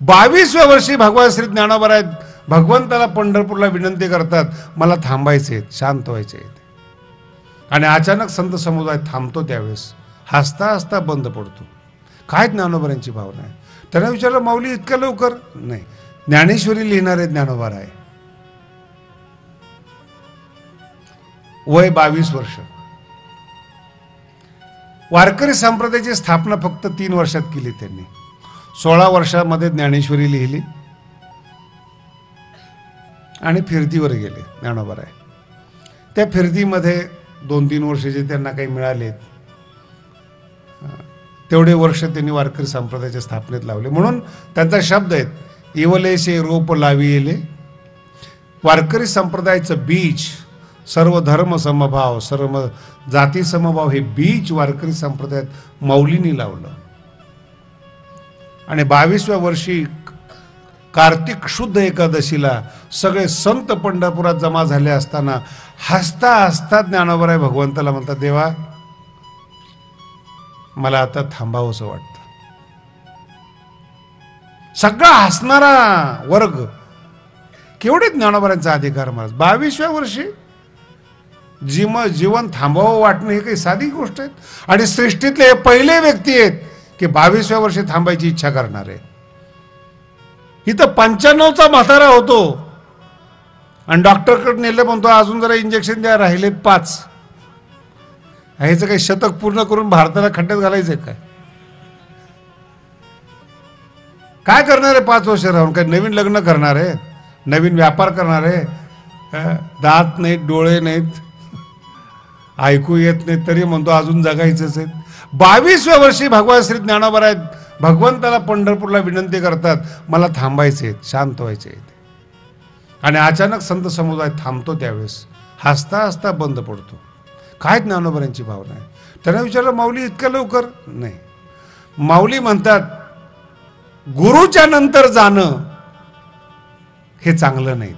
22व्या वर्षी भगवान श्री ज्ञानोबा भगवंताला पंढरपूरला विनंती करतात, मला थांबायचे, शांत व्हायचे. आणि अचानक संत समुदाय थांबतो. त्यावेळेस हसता हसता बंद पडतो. काय ज्ञानोबांची भावना आहे. त्यांना विचारलं, माऊली इतक्या लवकर? नाही, ज्ञानेश्वरी लिहिणारे ज्ञानोबा आहे. वय 22 वर्ष. वारकरी संप्रदायाची स्थापना फक्त 3 वर्षात केली त्यांनी. 16 वर्षामध्ये ज्ञानेश्वरी लिहिली आणि फिरतीवर गेले ज्ञानोबा. त्या फिरतीमध्ये 2-3 वर्ष जे त्यांना काही मिळाले तेवढे वर्ष त्यांनी वारकरी संप्रदायाच्या स्थापनेत लावले. म्हणून त्यांचा शब्द आहेत, इवलेशे रोप लाविले. वारकरी संप्रदायाचं बीज, सर्व धर्म समभाव, सर्व जाती समभाव, हे बीज वारकरी संप्रदायात माऊलींनी लावलं. आणि 22व्या वर्षी कार्तिक शुद्ध एकादशीला सगळे संत पंढरपुरात जमा झाले असताना हसता हसता ज्ञानोबा भगवंताला म्हणतात, देवा मला आता थांबावंसं वाटतं. सगळा हसणारा वर्ग, केवढे ज्ञानोबांचा अधिकार महाराज. 22व्या वर्षी जीवन थांबावं वाटणं हे काही साधी गोष्ट आहे. आणि सृष्टीतले हे पहिले व्यक्ती आहेत की 22व्या वर्षी थांबायची इच्छा करणारे. इथं 95चा म्हातारा होतो आणि डॉक्टरकडे नेलं, म्हणतो अजून जरा इंजेक्शन द्या, राहिलेत 5. ह्याचं काही शतक पूर्ण करून भारताला खड्ड्यात घालायचंय काय? काय करणार आहे 5 वर्ष राहून? काय नवीन लग्न करणार आहे, नवीन व्यापार करणार आहे? दात नाहीत, डोळे नाहीत, ऐकू येत नाही, तरी म्हणतो अजून जगायचंच आहे. 22व्या वर्षी भगवान श्री ज्ञानोबा भगवंताला पंढरपूरला विनंती करतात, मला थांबायचे, शांत व्हायचे. आणि अचानक संत समुदाय थांबतो. त्यावेळेस हसता हसता बंद पडतो. काय ज्ञानोबांची भावना आहे. त्यांना विचारलं, माऊली इतक्या लवकर? नाही. माऊली म्हणतात, गुरुच्या नंतर जाणं हे चांगलं नाही.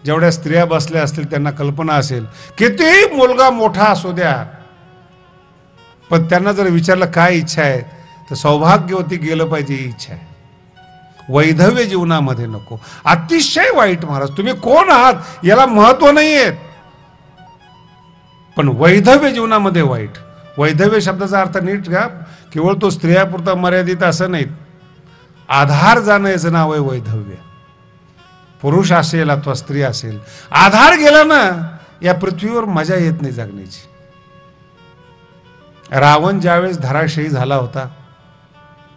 जेवढ्या स्त्रिया बसल्या असतील त्यांना कल्पना असेल, कितीही मुलगा मोठा असू द्या, पण त्यांना जर विचारलं काय इच्छा आहे, तर सौभाग्यवती गेलं पाहिजे ही इच्छा आहे. वैधव्य जीवनामध्ये नको. अतिशय वाईट महाराज, तुम्ही कोण आहात याला महत्व नाहीये, पण वैधव्य जीवनामध्ये वाईट. वैधव्य शब्दाचा अर्थ नीट घ्या, केवळ तो स्त्रियापुरता मर्यादित असं नाही. आधार जाणं याचं नाव आहे वैधव्य. पुरुष असेल अथवा स्त्री असेल, आधार गेला ना या पृथ्वीवर मजा येत नाही जगण्याची. रावण ज्यावेळेस धराशायी झाला होता,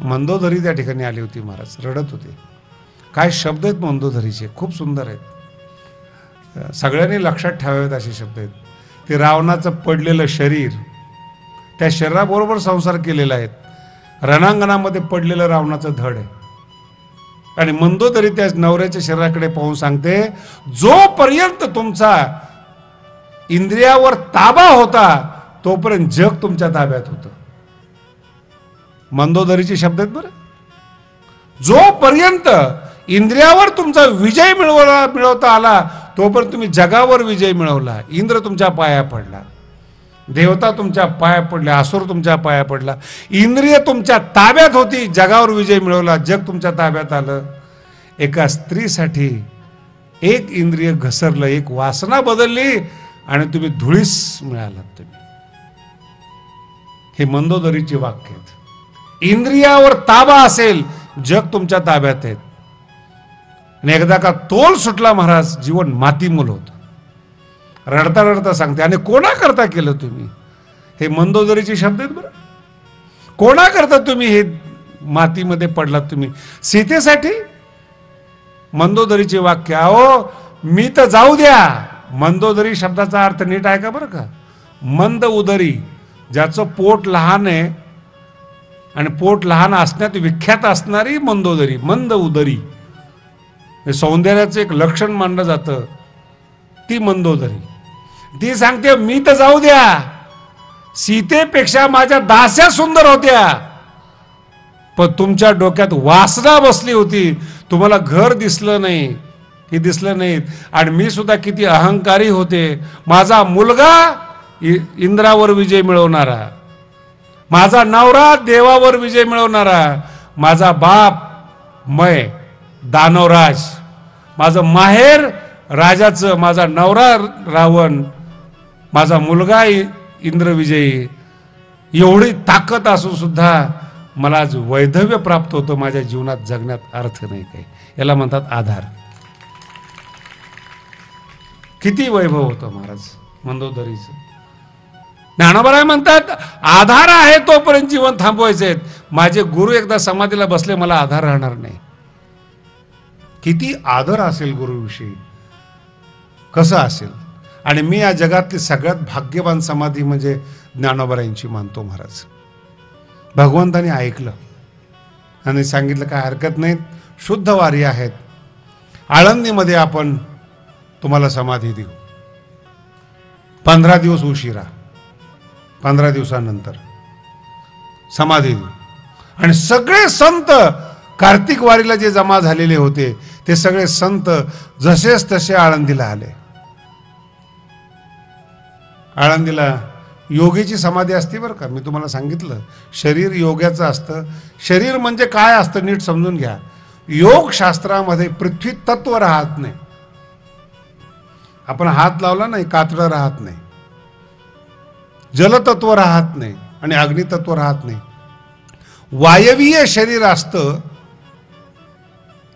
मंदोदरी त्या ठिकाणी आली होती महाराज, रडत होते. काय शब्द आहेत मंदोदरीचे, खूप सुंदर आहेत. सगळ्यांनी लक्षात ठेवावेत असे शब्द आहेत. ते रावणाचं पडलेलं शरीर, त्या शरीराबरोबर संसार केलेला आहे. रणांगणामध्ये पडलेलं रावणाचं धड आहे. आणि मंदोदरी त्या नवऱ्याच्या शरीराकडे पाहून सांगते, जोपर्यंत तुमचा इंद्रियावर ताबा होता तोपर्यंत जग तुमच्या ताब्यात होतं. मंदोदरीचे शब्द आहेत बरं. जोपर्यंत इंद्रियावर तुमचा विजय मिळवता आला तोपर्यंत तुम्ही जगावर विजय मिळवला. इंद्र तुमच्या पाया पडला, देवता तुमच्या पाया पडल्या, असुर तुमच्या पाया पडला. इंद्रिय तुमच्या ताब्यात होती, जगावर विजय मिळवला, जग तुमच्या ताब्यात आलं. एका स्त्रीसाठी एक इंद्रिय घसरलं, एक वासना बदलली आणि तुम्ही धुळीस मिळालात. तुम्ही हे मंदोदरीचे वाक्य आहेत. इंद्रियावर ताबा असेल, जग तुमच्या ताब्यात आहेत. आणि एकदा का तोल सुटला महाराज, जीवन मातीमोल होतं. रडता रडता सांगते, आणि कोणा करता केलं तुम्ही हे? मंदोदरीचे शब्द आहेत बरं. कोणा करता तुम्ही हे मातीमध्ये पडलात तुम्ही? सीतेसाठी? मंदोदरीचे वाक्य, अहो मी तर जाऊ द्या. मंदोदरी शब्दाचा अर्थ नीट आहे का बरं का? मंद उदरी, ज्याचं पोट लहान आहे आणि पोट लहान असण्यात विख्यात असणारी मंदोदरी, मंद उदरी, सौंदर्याचं एक लक्षण मानलं जातं, ती मंदोदरी. ती सांगते, मी तर जाऊ द्या, सीतेपेक्षा माझ्या दास्या सुंदर होत्या, पण तुमच्या डोक्यात वासना बसली होती. तुम्हाला घर दिसलं नाही, हे दिसलं नाही. आणि मी सुद्धा किती अहंकारी होते. माझा मुलगा इंद्रावर विजय मिळवणारा, माझा नवरा देवावर विजय मिळवणारा, माझा बाप मय दानवराज, माझं माहेर राजाचं, माझा नवरा रावण, माझा मुलगा इंद्रविजयी, एवढी ताकद असून सुद्धा मला आज वैधव्य प्राप्त होतं, माझ्या जीवनात जगण्यात अर्थ नाही काही. याला म्हणतात आधार. किती वैभव होतं महाराज मंदोदरीचं. ज्ञानोबा म्हणतात आधार आहे तोपर्यंत जीवन थांबवायचे. माझे गुरु एकदा समाधीला बसले, मला आधार राहणार नाही. किती आदर असेल गुरुविषयी, कसं असेल. आणि मी या जगातली सगळ्यात भाग्यवान समाधी म्हणजे ज्ञानोबरायांची मानतो महाराज. भगवंतानी ऐकलं आणि सांगितलं काय हरकत नाही, शुद्ध वारी आहेत, आळंदीमध्ये आपण तुम्हाला समाधी देऊ. 15 दिवस उशिरा, 15 दिवसानंतर समाधी देऊ. आणि सगळे संत कार्तिक वारीला जे जमा झालेले होते ते सगळे संत जसेच तसे आळंदीला आले. आळंदीला योगीची समाधी असते बरं का. मी तुम्हाला सांगितलं शरीर योग्याचं असतं. शरीर म्हणजे काय असतं नीट समजून घ्या. योग शास्त्रामध्ये पृथ्वी तत्व राहत नाही. आपण हात लावला नाही कातडं राहत नाही, जलतत्व राहत नाही आणि अग्नितत्व राहत नाही. वायवीय शरीर असतं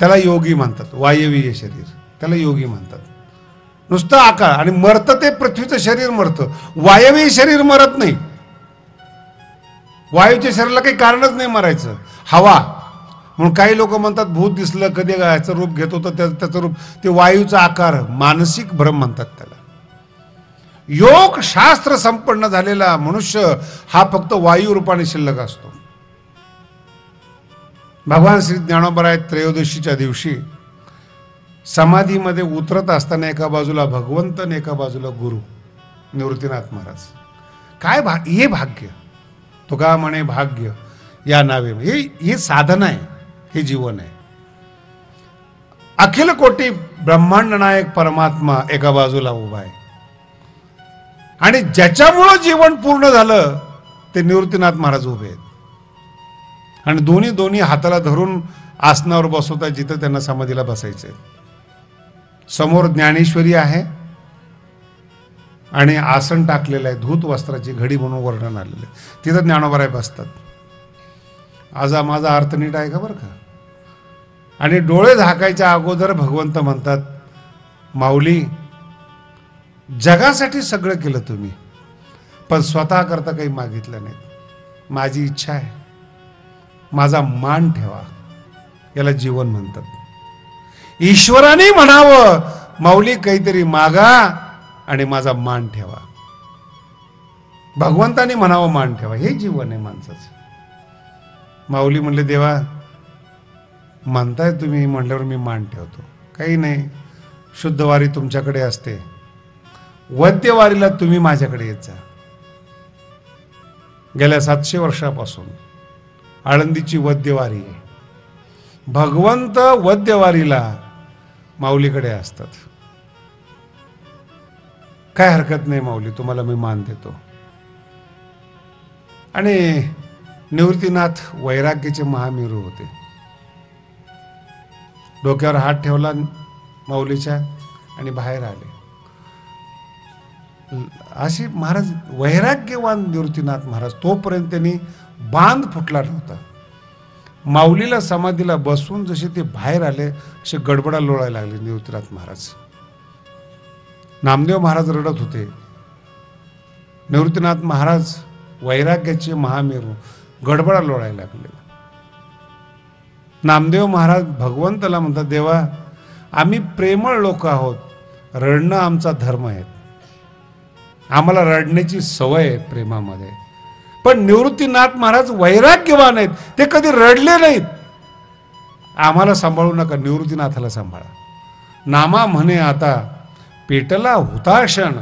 त्याला योगी म्हणतात. वायवीय शरीर त्याला योगी म्हणतात. नुसतं आकार आणि मरतं ते पृथ्वीचं शरीर मरतं. वायवीय शरीर मरत नाही. वायूच्या शरीराला काही कारणच नाही मरायचं. हवा म्हणून काही लोक म्हणतात भूत दिसलं कधी याचं रूप घेतो तर त्याचं रूप ते वायूचा आकार, मानसिक भ्रम म्हणतात त्याला. योग शास्त्र संपन्न झालेला मनुष्य हा फक्त वायू रूपाने शिल्लक असतो. भगवान श्री ज्ञानोबा त्रयोदशीच्या दिवशी समाधीमध्ये उतरत असताना एका बाजूला भगवंत आणि एका बाजूला गुरु निवृत्तीनाथ महाराज. काय हे भाग्य. तुका म्हणे भाग्य या नावे. हे साधना आहे, हे जीवन आहे. अखिल कोटी ब्रह्मांड नायक परमात्मा एका बाजूला उभा आहे आणि ज्याच्यामुळं जीवन पूर्ण झालं ते निवृत्तीनाथ महाराज उभे आहेत. आणि दोन्ही हाताला धरून आसनावर बसवतात जिथं त्यांना समाधीला बसायचंय. समोर ज्ञानेश्वरी आहे आणि आसन टाकलेलं आहे, धूत वस्त्राची घडी म्हणून वर्णन आलेलं आहे. तिथं ज्ञानोबा बसतात. आज माझा अर्थ नीट आहे का बरं का. आणि डोळे झाकायच्या अगोदर भगवंत म्हणतात माऊली जगासाठी सगळं केलं तुम्ही पण स्वतः करता काही मागितलं नाही. माझी इच्छा आहे माझा मान ठेवा. याला जीवन म्हणतात. ईश्वराने म्हणावं माऊली काहीतरी मागा आणि माझा मान ठेवा. भगवंताने म्हणावं मान ठेवा. हे जीवन आहे माणसाचं. माऊली म्हणले देवा म्हणताय तुम्ही म्हणल्यावर मी मान ठेवतो. काही नाही, शुद्ध वारी तुमच्याकडे असते, वद्यवारीला तुम्ही माझ्याकडे येत जा. गेल्या 700 वर्षापासून आळंदीची वद्यवारी आहे. भगवंत वद्यवारीला माऊलीकडे असतात. काय हरकत नाही माऊली, तुम्हाला मी मान देतो. आणि निवृत्तीनाथ वैराग्याचे महामेरू होते. डोक्यावर हात ठेवला माऊलीच्या आणि बाहेर आले. अशी महाराज वैराग्यवान निवृत्तीनाथ महाराज. तोपर्यंत त्यांनी बांध फुटला नव्हता. माऊलीला समाधीला बसून जसे ते बाहेर आले असे गडबडा लोळायला लागले निवृत्तीनाथ महाराज. नामदेव महाराज रडत होते. निवृत्तीनाथ महाराज वैराग्याचे महामेरू गडबडा लोळायला लागले. नामदेव महाराज भगवंताला म्हणतात देवा आम्ही प्रेमळ लोक आहोत, रडणं आमचा धर्म आहे, आम्हाला रडण्याची सवय आहे प्रेमामध्ये. पण निवृत्तीनाथ महाराज वैराग्यवान आहेत, ते कधी रडले नाहीत. आम्हाला सांभाळू नका, निवृत्तीनाथाला सांभाळा. नामा म्हणे आता पेटला हुताशन,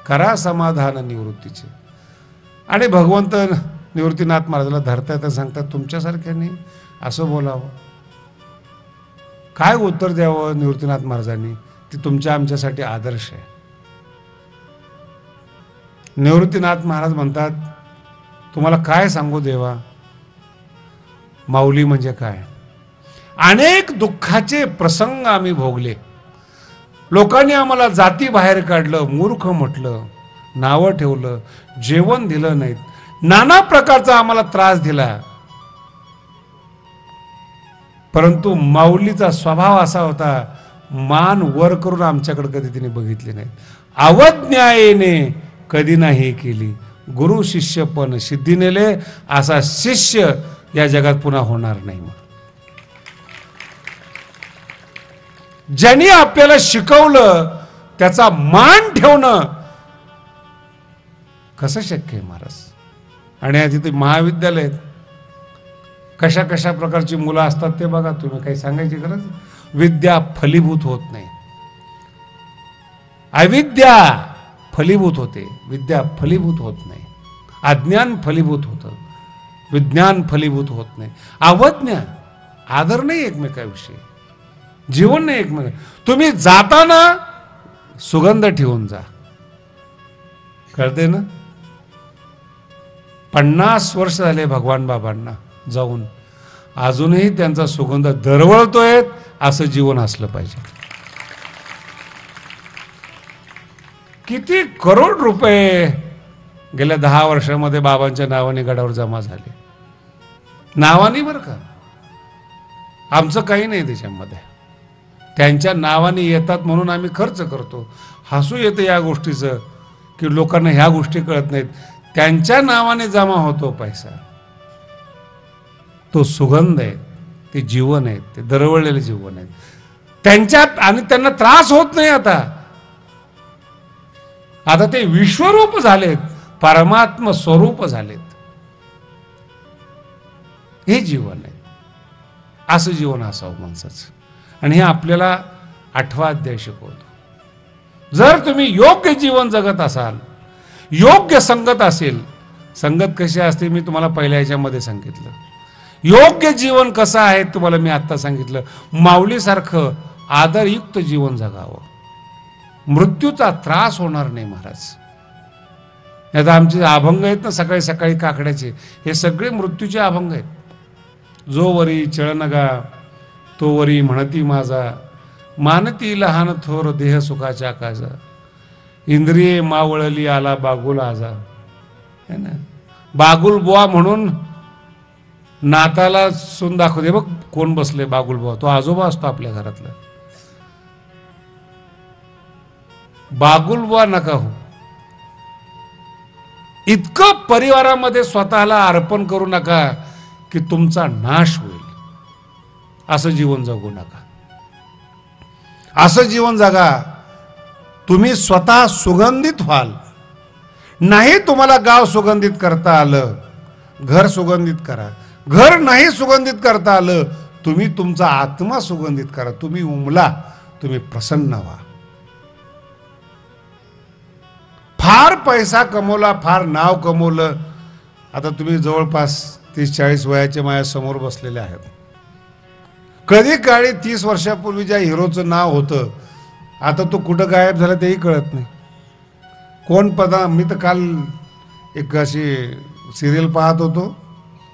करा समाधान निवृत्तीचे. आणि भगवंत निवृत्तीनाथ महाराजाला धरतात, सांगतात तुमच्यासारख्याने असं बोलावं. काय उत्तर द्यावं निवृत्तीनाथ महाराजांनी, ते तुमच्या आमच्यासाठी आदर्श आहे. निवृत्तीनाथ महाराज म्हणतात तुम्हाला काय सांगू देवा, माऊली म्हणजे काय. अनेक दुःखाचे प्रसंग आम्ही भोगले. लोकांनी आम्हाला जाती बाहेर काढलं, मूर्ख म्हटलं, नावं ठेवलं, जेवण दिलं नाहीत, नाना प्रकारचा आम्हाला त्रास दिला. परंतु माऊलीचा स्वभाव असा होता, मान वर करून आमच्याकडे कधी तिने बघितले नाहीत. अवज्ञायेने कधी नाही केली. गुरु शिष्य पण सिद्धी नेले, असा शिष्य या जगात पुन्हा होणार नाही. ज्यांनी आपल्याला शिकवलं त्याचा मान ठेवणं कसं शक्य आहे महाराज? आणि आज इथे महाविद्यालय कशा कशा प्रकारची मुलं असतात ते बघा तुम्ही. काही सांगायची गरज? विद्या फलीभूत होत नाही, अविद्या फलीभूत होते, विद्या फलीभूत होत नाही. अज्ञान फलीभूत होतं, विज्ञान फलीभूत होत नाही. अवज्ञा, आदर नाही एकमेकाविषयी, जीवन नाही एकमेक. तुम्ही जाताना सुगंध ठेवून जा, कळते ना? 50 वर्ष झाले भगवान बाबांना जाऊन, अजूनही त्यांचा सुगंध दरवळतोय. असं जीवन असलं पाहिजे. किती करोड रुपये गेल्या 10 वर्षामध्ये बाबांच्या नावाने गडावर जमा झाले. नावाने बरं का, आमचं काही नाही त्याच्यामध्ये. त्यांच्या नावाने येतात म्हणून आम्ही खर्च करतो. हसू येतं या गोष्टीचं की लोकांना ह्या गोष्टी कळत नाहीत. त्यांच्या नावाने जमा होतो पैसा, तो सुगंध आहे, ते जीवन आहे, ते दरवळलेले जीवन आहे त्यांच्यात. आणि त्यांना त्रास होत नाही. आता ते विश्वरूप झालेत, परमात्म स्वरूप झालेत. हे जीवन आहे. असं जीवन असावं माणसाचं. आणि हे आपल्याला 8वा अध्याय शिकवतो. जर तुम्ही योग्य जीवन जगत असाल, योग्य संगत असेल. संगत कशी असते मी तुम्हाला पहिल्या ह्याच्यामध्ये सांगितलं. योग्य जीवन कसं आहे तुम्हाला मी आत्ता सांगितलं. माऊलीसारखं आदरयुक्त जीवन जगावं, मृत्यूचा त्रास होणार नाही महाराज. आता आमचे अभंग आहेत ना सकाळी सकाळी काकड्याचे, हे सगळे मृत्यूचे अभंग आहेत. जो वरी चळनगा तो वरी म्हणती माझा, मानती लहान थोर देह सुखाच्या काजा, इंद्रिये मावळली आला बागुल आजा. है ना, बागुल बुवा म्हणून नाताला सून दाखवते. बघ कोण बसले, बागुल बुवा. तो आजोबा असतो आपल्या घरातला. बागुल बुवा नका हो. इतकं परिवारामध्ये स्वतःला अर्पण करू नका की तुमचा नाश होईल. असं जीवन जगू नका. असं जीवन जगा तुम्ही स्वतः सुगंधित व्हाल. नाही तुम्हाला गाव सुगंधित करता आलं, घर सुगंधित करा. घर नाही सुगंधित करता आलं, तुम्ही तुमचा आत्मा सुगंधित करा. तुम्ही उमला, तुम्ही प्रसन्न व्हा. फार पैसा कमवला, फार नाव कमवलं. आता तुम्ही जवळपास 30-40 वयाच्या माझ्या समोर बसलेले आहेत. कधी काळी 30 वर्षापूर्वी ज्या हिरोचं नाव होतं, आता तो कुठं गायब झाला तेही कळत नाही. कोण पदा. मी तर काल एक अशी सिरियल पाहत होतो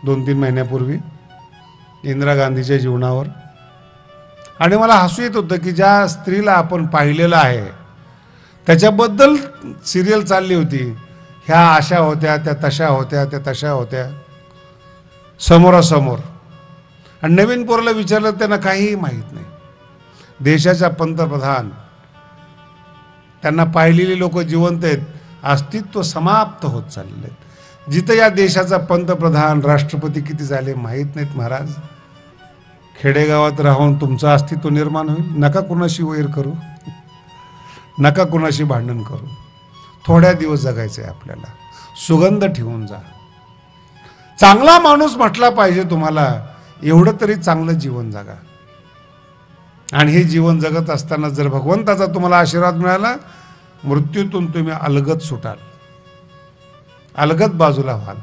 2-3 महिन्यापूर्वी इंदिरा गांधीच्या जीवनावर, आणि मला हसू येत होतं की ज्या स्त्रीला आपण पाहिलेलं आहे त्याच्याबद्दल सिरियल चालली होती. ह्या अशा होत्या, त्या तशा होत्या, त्या तशा होत्या, समोरासमोर. आणि नवीन पोराला विचारलं त्यांना काहीही माहीत नाही. देशाच्या पंतप्रधान, त्यांना पाहिलेली लोक जिवंत आहेत, अस्तित्व समाप्त होत चाललेले आहेत. जिथं या देशाचा पंतप्रधान, राष्ट्रपती किती झाले माहीत नाहीत महाराज. खेडेगावात राहून तुमचं अस्तित्व निर्माण होईल. नका कुणाशी वैर करू, नका कुणाशी भांडण करू. थोड्या दिवस जगायचं आहे आपल्याला. सुगंध ठेवून जा. चांगला माणूस म्हटला पाहिजे तुम्हाला, एवढं तरी चांगलं जीवन जगा. आणि हे जीवन जगत असताना जर भगवंताचा तुम्हाला आशीर्वाद मिळाला, मृत्यूतून तुम्ही अलगद सुटाल, अलगद बाजूला व्हाल.